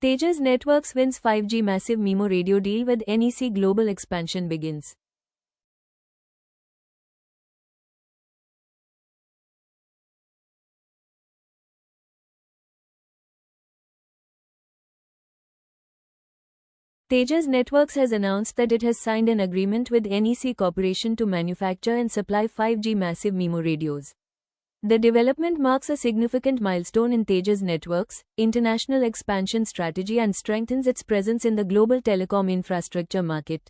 Tejas Networks wins 5G massive MIMO radio deal with NEC. Global expansion begins. Tejas Networks has announced that it has signed an agreement with NEC Corporation to manufacture and supply 5G massive MIMO radios. The development marks a significant milestone in Tejas Networks' international expansion strategy and strengthens its presence in the global telecom infrastructure market.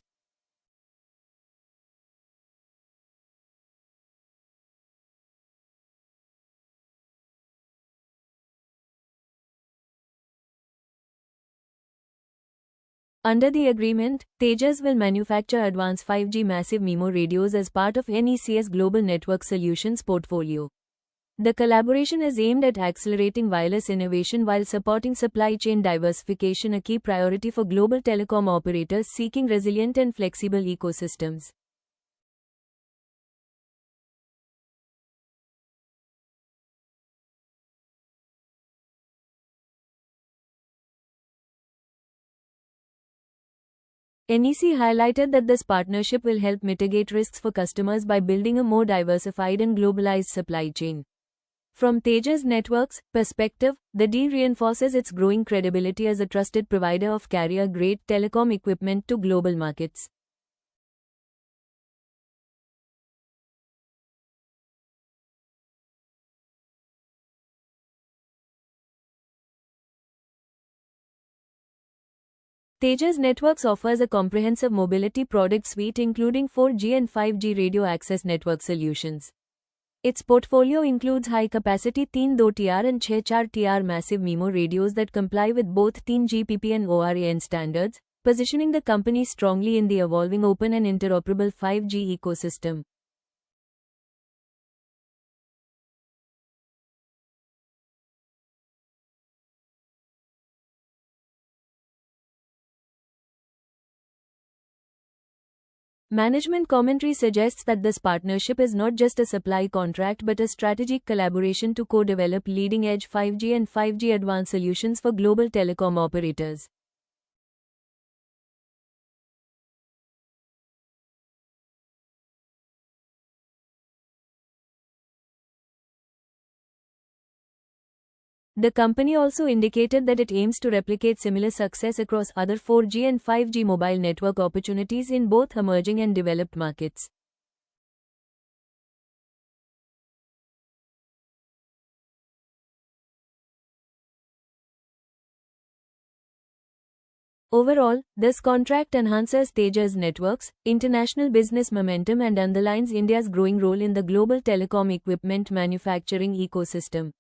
Under the agreement, Tejas will manufacture advanced 5G massive MIMO radios as part of NEC's global network solutions portfolio. The collaboration is aimed at accelerating wireless innovation while supporting supply chain diversification, a key priority for global telecom operators seeking resilient and flexible ecosystems. NEC highlighted that this partnership will help mitigate risks for customers by building a more diversified and globalized supply chain. From Tejas Networks' perspective, the deal reinforces its growing credibility as a trusted provider of carrier-grade telecom equipment to global markets. Tejas Networks offers a comprehensive mobility product suite including 4G and 5G radio access network solutions. Its portfolio includes high-capacity 3.2TR and 6.4TR massive MIMO radios that comply with both 3GPP and ORAN standards, positioning the company strongly in the evolving open and interoperable 5G ecosystem. Management commentary suggests that this partnership is not just a supply contract but a strategic collaboration to co-develop leading-edge 5G and 5G advanced solutions for global telecom operators. The company also indicated that it aims to replicate similar success across other 4G and 5G mobile network opportunities in both emerging and developed markets. Overall, this contract enhances Tejas Networks' international business momentum and underlines India's growing role in the global telecom equipment manufacturing ecosystem.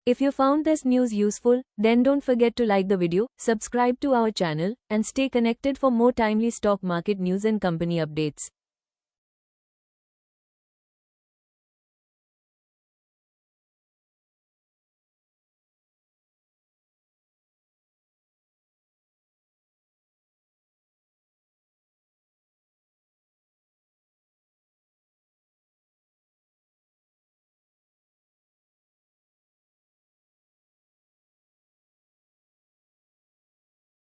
If you found this news useful, then don't forget to like the video, subscribe to our channel, and stay connected for more timely stock market news and company updates.